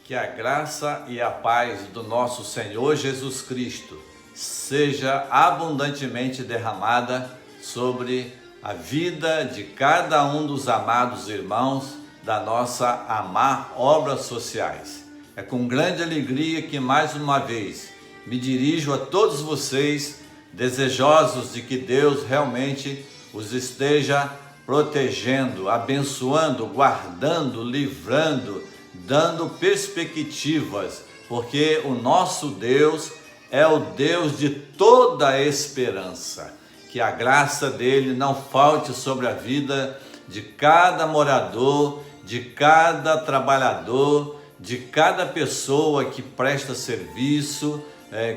Que a graça e a paz do nosso Senhor Jesus Cristo seja abundantemente derramada sobre a vida de cada um dos amados irmãos da nossa Amar Obras Sociais. É com grande alegria que mais uma vez me dirijo a todos vocês, desejosos de que Deus realmente os esteja protegendo, abençoando, guardando, livrando, dando perspectivas, porque o nosso Deus é o Deus de toda a esperança. Que a graça dele não falte sobre a vida de cada morador, de cada trabalhador, de cada pessoa que presta serviço,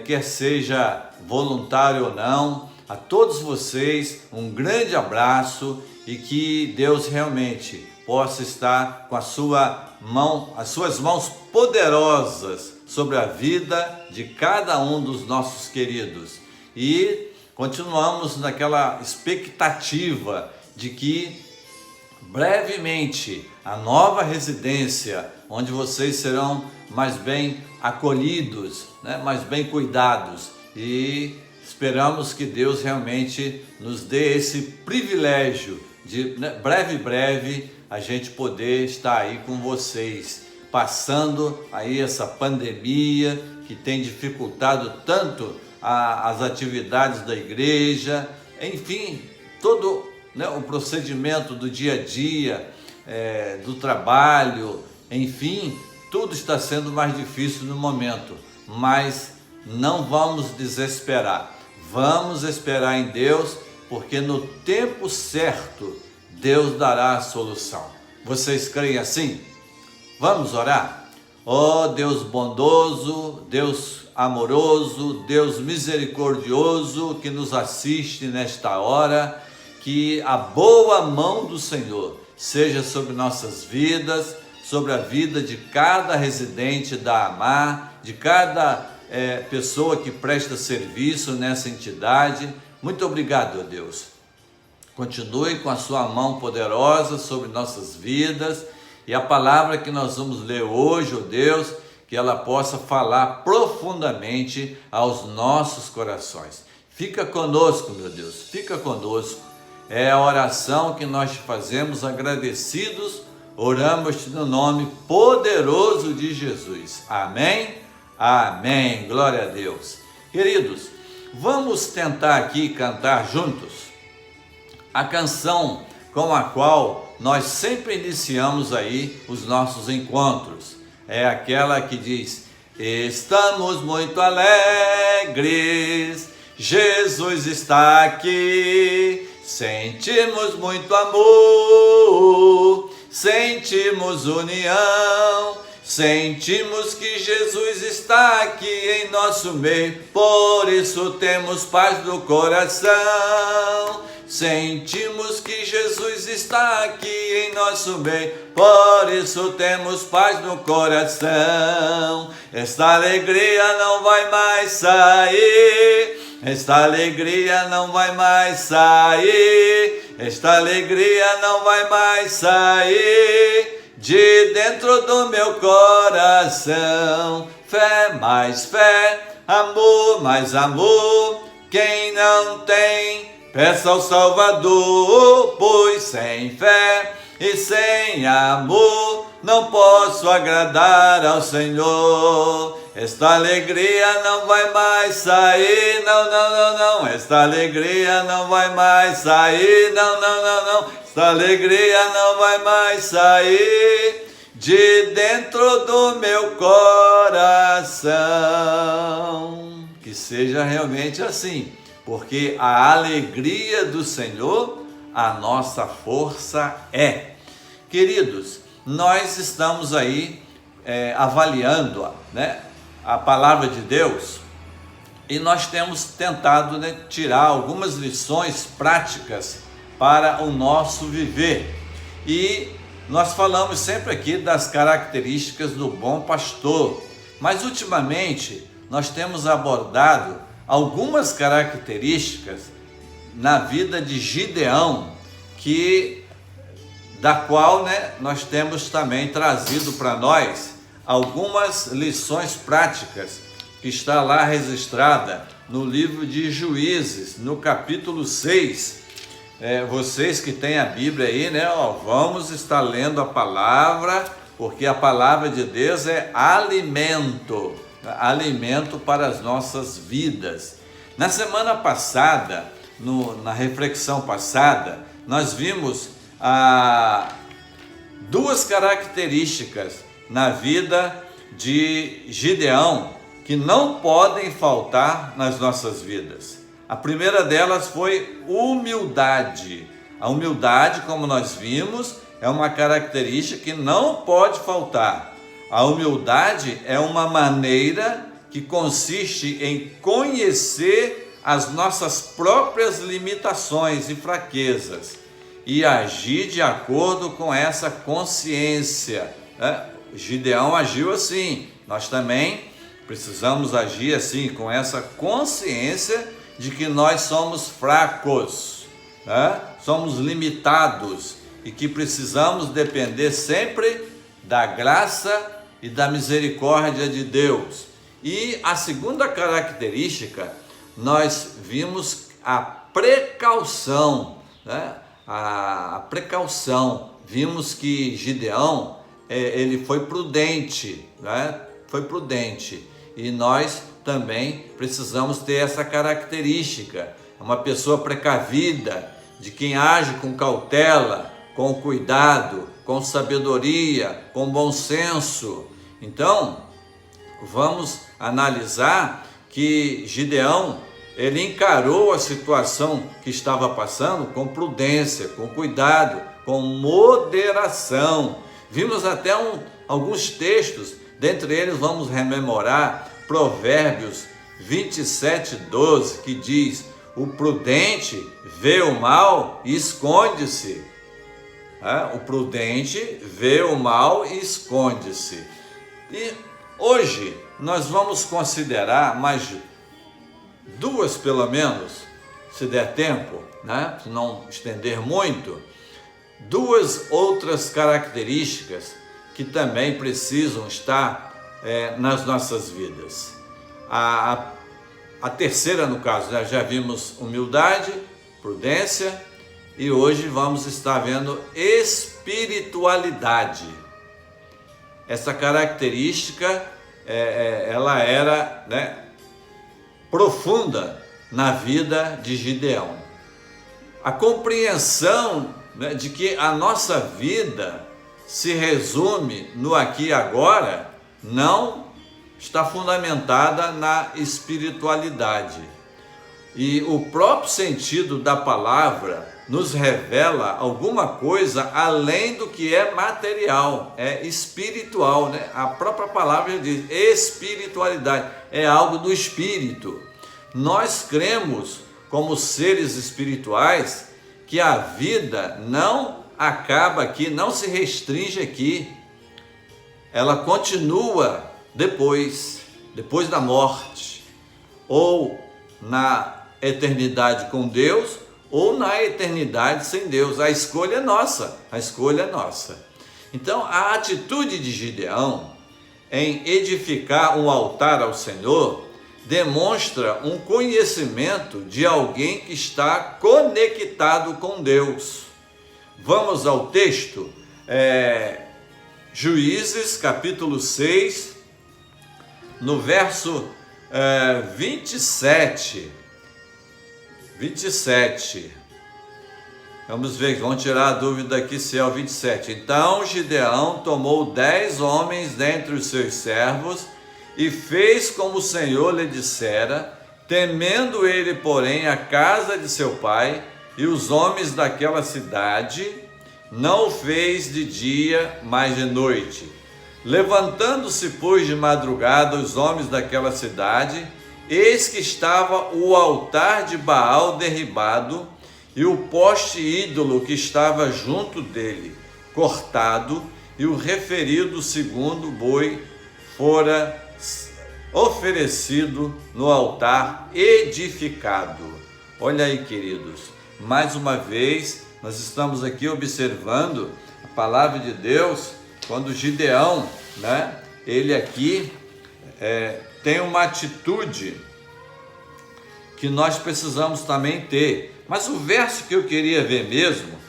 quer seja voluntário ou não. A todos vocês um grande abraço e que Deus realmente possa estar com as suas mãos poderosas sobre a vida de cada um dos nossos queridos. E continuamos naquela expectativa de que brevemente a nova residência, onde vocês serão mais bem acolhidos, mais bem cuidados, e esperamos que Deus realmente nos dê esse privilégio de breve a gente poder estar aí com vocês, passando aí essa pandemia que tem dificultado tanto as atividades da igreja, enfim, todo o procedimento do dia a dia, do trabalho, enfim, tudo está sendo mais difícil no momento, mas não vamos desesperar, vamos esperar em Deus, porque no tempo certo Deus dará a solução. Vocês creem assim? Vamos orar? Ó Deus bondoso, Deus amoroso, Deus misericordioso que nos assiste nesta hora, que a boa mão do Senhor seja sobre nossas vidas, sobre a vida de cada residente da Amar, de cada pessoa que presta serviço nessa entidade. Muito obrigado, ó Deus. Continue com a sua mão poderosa sobre nossas vidas, e a palavra que nós vamos ler hoje, ó Deus, que ela possa falar profundamente aos nossos corações. Fica conosco, meu Deus, fica conosco. É a oração que nós te fazemos agradecidos, oramos no nome poderoso de Jesus. Amém? Amém. Glória a Deus. Queridos, vamos tentar aqui cantar juntos a canção com a qual nós sempre iniciamos aí os nossos encontros. É aquela que diz: estamos muito alegres, Jesus está aqui, sentimos muito amor, sentimos união, sentimos que Jesus está aqui em nosso meio, por isso temos paz no coração. Sentimos que Jesus está aqui em nosso meio, por isso temos paz no coração. Esta alegria não vai mais sair, esta alegria não vai mais sair, esta alegria não vai mais sair de dentro do meu coração. Fé mais fé, amor mais amor, quem não tem, peça ao Salvador, pois sem fé e sem amor não posso agradar ao Senhor. Esta alegria não vai mais sair, não, esta alegria não vai mais sair, não, esta alegria não vai mais sair de dentro do meu coração. Que seja realmente assim, porque a alegria do Senhor, a nossa força é. Queridos, nós estamos aí avaliando a palavra de Deus, e nós temos tentado tirar algumas lições práticas para o nosso viver. E nós falamos sempre aqui das características do bom pastor, mas ultimamente nós temos abordado algumas características na vida de Gideão, da qual nós temos também trazido para nós algumas lições práticas que está lá registrada no livro de Juízes, no capítulo 6. Vocês que têm a Bíblia aí, né? Vamos estar lendo a palavra, porque a palavra de Deus é alimento, alimento para as nossas vidas. Na semana passada, na reflexão passada, nós vimos duas características na vida de Gideão que não podem faltar nas nossas vidas. A primeira delas foi humildade. A humildade, como nós vimos, é uma característica que não pode faltar. A humildade é uma maneira que consiste em conhecer as nossas próprias limitações e fraquezas e agir de acordo com essa consciência. Gideão agiu assim. Nós também precisamos agir assim, com essa consciência de que nós somos fracos, somos limitados e que precisamos depender sempre da graça e da misericórdia de Deus. E a segunda característica, nós vimos a precaução, a precaução. Vimos que Gideão, ele foi prudente, foi prudente. E nós também precisamos ter essa característica, uma pessoa precavida, de quem age com cautela, com cuidado, com sabedoria, com bom senso. Então, vamos analisar que Gideão, ele encarou a situação que estava passando com prudência, com cuidado, com moderação. Vimos até alguns textos, dentre eles vamos rememorar Provérbios 27:12, que diz: o prudente vê o mal e esconde-se. O prudente vê o mal e esconde-se. E hoje nós vamos considerar mais duas, pelo menos, se der tempo, se não estender muito, duas outras características que também precisam estar nas nossas vidas. A terceira, no caso, já vimos humildade, prudência, e hoje vamos estar vendo espiritualidade. Essa característica, ela era profunda na vida de Gideão. A compreensão de que a nossa vida se resume no aqui e agora, não está fundamentada na espiritualidade. E o próprio sentido da palavra nos revela alguma coisa além do que é material, é espiritual, A própria palavra diz espiritualidade, é algo do espírito. Nós cremos, como seres espirituais, que a vida não acaba aqui, não se restringe aqui. Ela continua depois da morte, ou na eternidade com Deus, ou na eternidade sem Deus. A escolha é nossa, a escolha é nossa. Então, a atitude de Gideão em edificar um altar ao Senhor demonstra um conhecimento de alguém que está conectado com Deus. Vamos ao texto, Juízes, capítulo 6, no verso 27. Vamos ver, vamos tirar a dúvida aqui se é o 27. Então Gideão tomou 10 homens dentre os seus servos e fez como o Senhor lhe dissera, temendo ele, porém, a casa de seu pai e os homens daquela cidade, não o fez de dia, mas de noite. Levantando-se, pois, de madrugada os homens daquela cidade, eis que estava o altar de Baal derribado e o poste ídolo que estava junto dele, cortado, e o referido segundo boi fora oferecido no altar edificado. Olha aí, queridos, mais uma vez nós estamos aqui observando a palavra de Deus, quando Gideão, ele aqui tem uma atitude que nós precisamos também ter. Mas o verso que eu queria ver mesmo,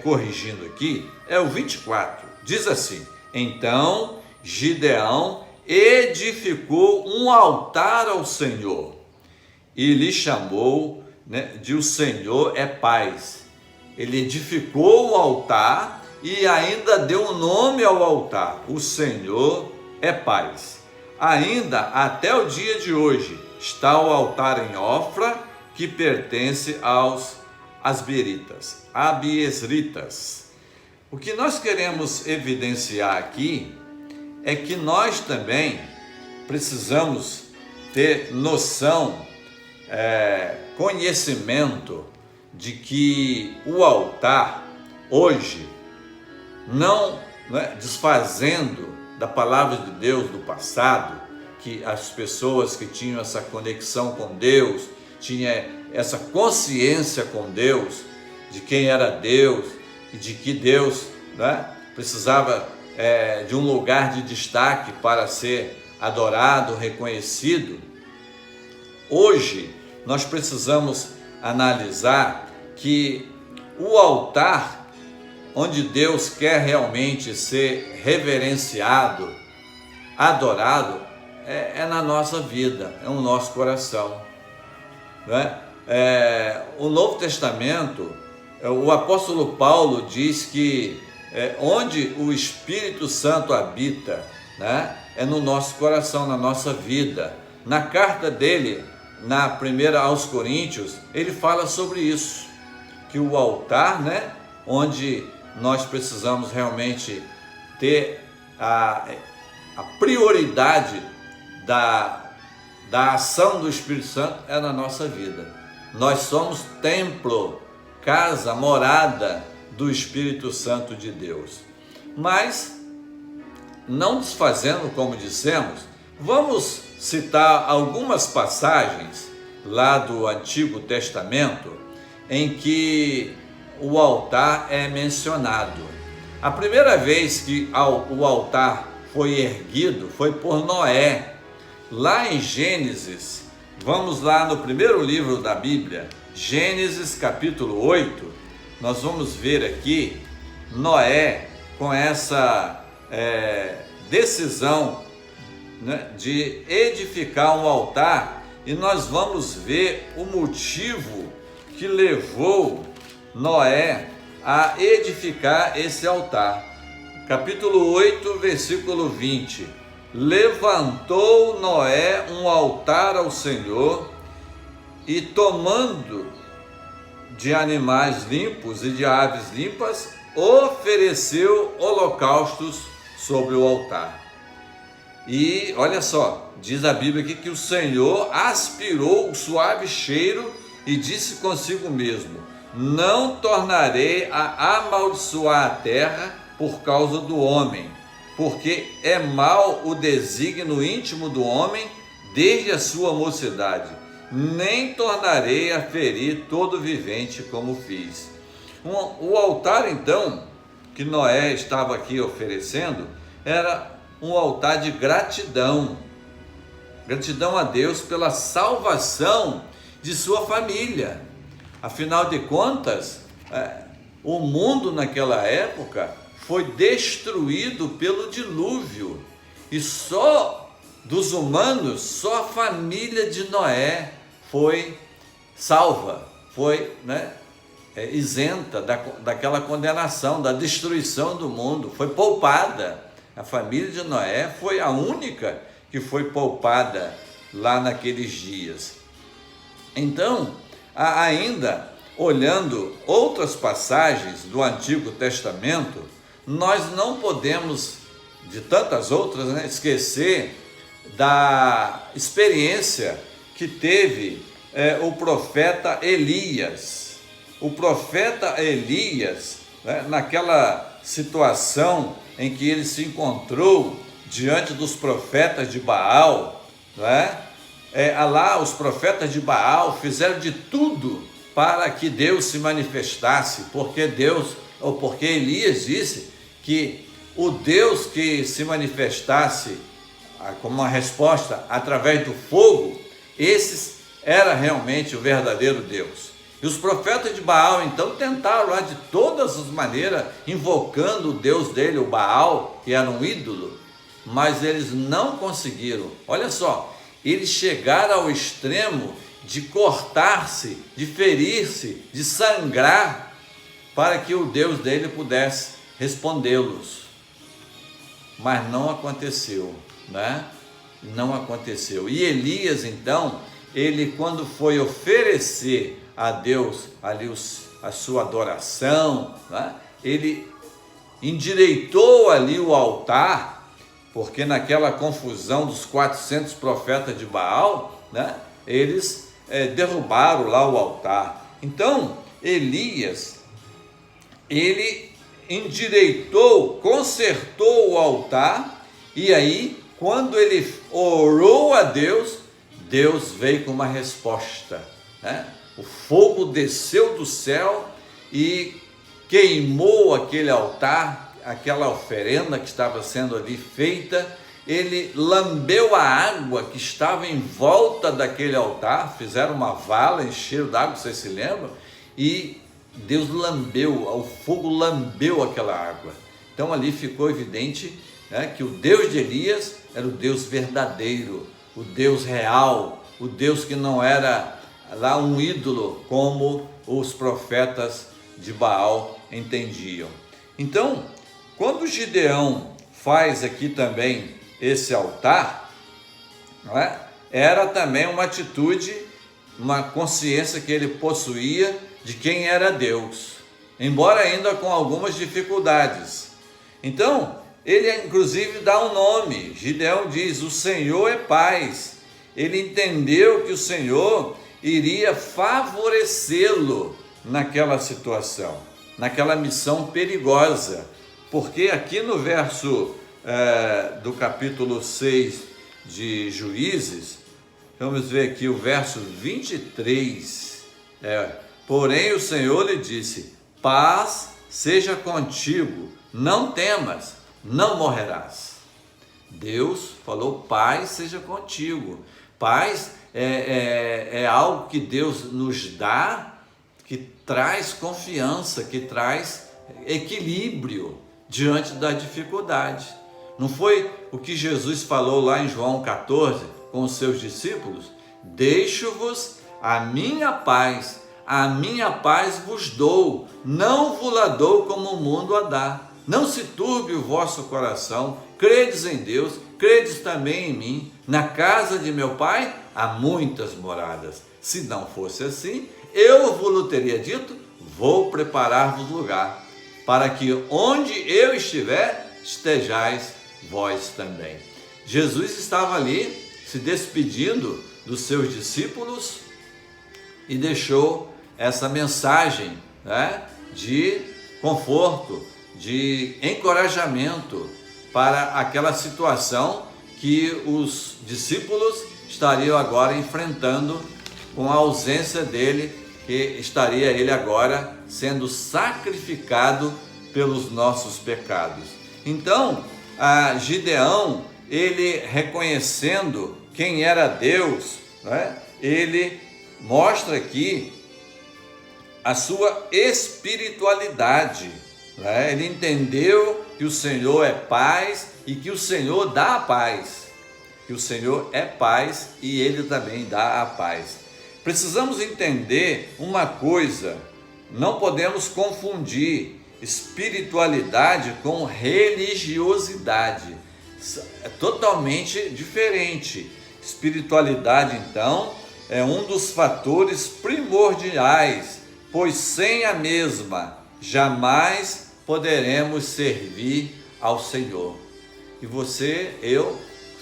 corrigindo aqui, é o 24. Diz assim: então Gideão edificou um altar ao Senhor e lhe chamou, de o Senhor é paz. Ele edificou o altar e ainda deu um nome ao altar: o Senhor é paz. Ainda até o dia de hoje está o altar em Ofra, que pertence aos abiesritas. O que nós queremos evidenciar aqui é que nós também precisamos ter noção, conhecimento de que o altar hoje, não desfazendo da palavra de Deus do passado, que as pessoas que tinham essa conexão com Deus, tinham essa consciência com Deus, de quem era Deus e de que Deus precisava de um lugar de destaque para ser adorado, reconhecido. Hoje nós precisamos analisar que o altar onde Deus quer realmente ser reverenciado, adorado, é na nossa vida, é no nosso coração. O Novo Testamento, o apóstolo Paulo diz que onde o Espírito Santo habita, é no nosso coração, na nossa vida. Na carta dele, na primeira aos Coríntios, ele fala sobre isso, que o altar, onde nós precisamos realmente ter a prioridade da ação do Espírito Santo é na nossa vida. Nós somos templo, casa, morada do Espírito Santo de Deus. Mas, não desfazendo, como dissemos, vamos citar algumas passagens lá do Antigo Testamento em que o altar é mencionado. A primeira vez que o altar foi erguido foi por Noé, lá em Gênesis. Vamos lá no primeiro livro da Bíblia, Gênesis capítulo 8, nós vamos ver aqui Noé com essa decisão de edificar um altar, e nós vamos ver o motivo que levou Noé a edificar esse altar. Capítulo 8, versículo 20. Levantou Noé um altar ao Senhor e, tomando de animais limpos e de aves limpas, ofereceu holocaustos sobre o altar. E olha só, diz a Bíblia aqui que o Senhor aspirou o suave cheiro e disse consigo mesmo: não tornarei a amaldiçoar a terra por causa do homem, porque é mau o desígnio íntimo do homem desde a sua mocidade, nem tornarei a ferir todo vivente como fiz. O altar, então, que Noé estava aqui oferecendo, era um altar de gratidão a Deus pela salvação de sua família. Afinal de contas, o mundo naquela época foi destruído pelo dilúvio, e só dos humanos, só a família de Noé foi salva, foi isenta daquela condenação, da destruição do mundo, foi poupada. A família de Noé foi a única que foi poupada lá naqueles dias. Então, ainda olhando outras passagens do Antigo Testamento, nós não podemos, de tantas outras, esquecer da experiência que teve o profeta Elias. O profeta Elias, naquela situação em que ele se encontrou diante dos profetas de Baal, lá os profetas de Baal fizeram de tudo para que Deus se manifestasse, porque Elias disse que o Deus que se manifestasse como uma resposta através do fogo, esse era realmente o verdadeiro Deus. E os profetas de Baal então tentaram lá de todas as maneiras, invocando o Deus dele, o Baal, que era um ídolo, mas eles não conseguiram. Olha só, eles chegaram ao extremo de cortar-se, de ferir-se, de sangrar, para que o Deus dele pudesse respondê-los. Mas não aconteceu, né? Não aconteceu. E Elias, então, ele quando foi oferecer a Deus ali a sua adoração, né? Ele endireitou ali o altar, porque naquela confusão dos 400 profetas de Baal, né? Eles derrubaram lá o altar. Então, Elias, ele endireitou, consertou o altar, e aí, quando ele orou a Deus, Deus veio com uma resposta, né? O fogo desceu do céu e queimou aquele altar, aquela oferenda que estava sendo ali feita. Ele lambeu a água que estava em volta daquele altar, fizeram uma vala, encheram d'água, vocês se lembram? E Deus lambeu, o fogo lambeu aquela água. Então ali ficou evidente, né, que o Deus de Elias era o Deus verdadeiro, o Deus real, o Deus que não era lá um ídolo como os profetas de Baal entendiam. Então, quando Gideão faz aqui também esse altar, não é? Era também uma atitude, uma consciência que ele possuía de quem era Deus, embora ainda com algumas dificuldades. Então, ele inclusive dá um nome. Gideão diz: o Senhor é paz. Ele entendeu que o Senhor iria favorecê-lo naquela situação, naquela missão perigosa, porque aqui no verso do capítulo 6 de Juízes, vamos ver aqui o verso 23, porém o Senhor lhe disse: paz seja contigo, não temas, não morrerás. Deus falou: paz seja contigo. Paz é algo que Deus nos dá, que traz confiança, que traz equilíbrio diante da dificuldade. Não foi o que Jesus falou lá em João 14 com os seus discípulos? Deixo-vos a minha paz vos dou, não vos-la dou como o mundo a dá. Não se turbe o vosso coração, credes em Deus, credes também em mim. Na casa de meu pai há muitas moradas. Se não fosse assim, eu vos teria dito: vou preparar-vos lugar, para que onde eu estiver, estejais vós também. Jesus estava ali se despedindo dos seus discípulos e deixou essa mensagem, né, de conforto, de encorajamento para aquela situação que os discípulos estariam agora enfrentando com a ausência dele, que estaria ele agora sendo sacrificado pelos nossos pecados. Então, Gideão, ele reconhecendo quem era Deus, né, ele mostra aqui a sua espiritualidade, né? Ele entendeu que o Senhor é paz e que o Senhor dá a paz, que o Senhor é paz e Ele também dá a paz. Precisamos entender uma coisa: não podemos confundir espiritualidade com religiosidade, é totalmente diferente. Espiritualidade, então, é um dos fatores primordiais, pois sem a mesma jamais poderemos servir ao Senhor. E você, eu,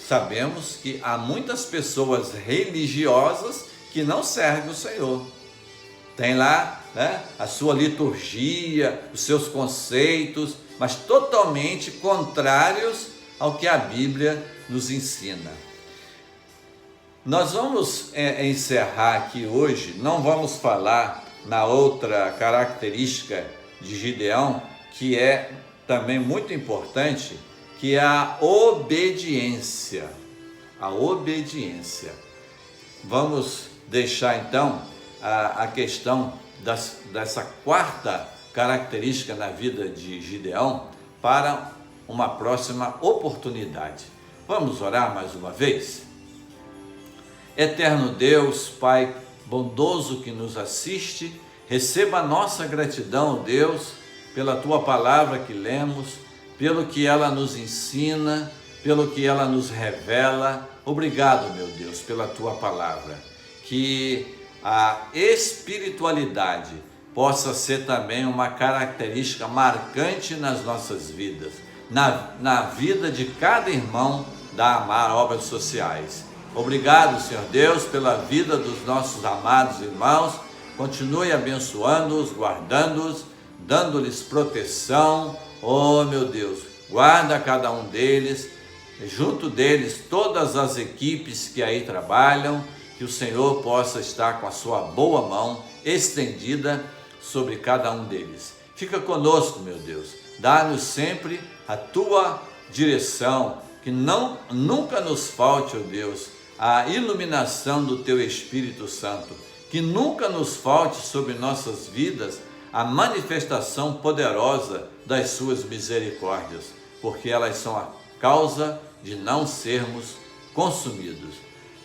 sabemos que há muitas pessoas religiosas que não servem o Senhor. Tem lá, né, a sua liturgia, os seus conceitos, mas totalmente contrários ao que a Bíblia nos ensina. Nós vamos encerrar aqui hoje, não vamos falar na outra característica de Gideão, que é também muito importante, que é a obediência. A obediência. Vamos deixar então a questão dessa quarta característica na vida de Gideão para uma próxima oportunidade. Vamos orar mais uma vez? Eterno Deus, Pai bondoso que nos assiste, receba a nossa gratidão, Deus, pela Tua palavra que lemos, pelo que ela nos ensina, pelo que ela nos revela. Obrigado, meu Deus, pela Tua palavra. Que a espiritualidade possa ser também uma característica marcante nas nossas vidas, na vida de cada irmão da Amar Obras Sociais. Obrigado, Senhor Deus, pela vida dos nossos amados irmãos. Continue abençoando-os, guardando-os, dando-lhes proteção. Oh, meu Deus, guarda cada um deles, junto deles todas as equipes que aí trabalham, que o Senhor possa estar com a sua boa mão estendida sobre cada um deles. Fica conosco, meu Deus, dá-nos sempre a Tua direção, que nunca nos falte, ó Deus, a iluminação do Teu Espírito Santo, que nunca nos falte sobre nossas vidas a manifestação poderosa das Suas misericórdias, porque elas são a causa de não sermos consumidos.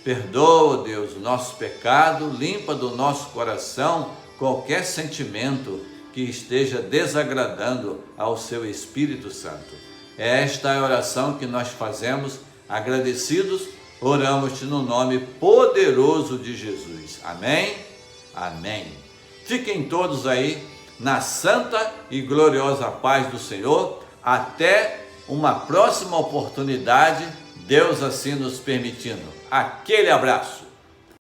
Perdoa, Deus, o nosso pecado, limpa do nosso coração qualquer sentimento que esteja desagradando ao Seu Espírito Santo. Esta é a oração que nós fazemos, agradecidos, oramos-te no nome poderoso de Jesus. Amém? Amém. Fiquem todos aí na santa e gloriosa paz do Senhor. Até uma próxima oportunidade, Deus assim nos permitindo. Aquele abraço.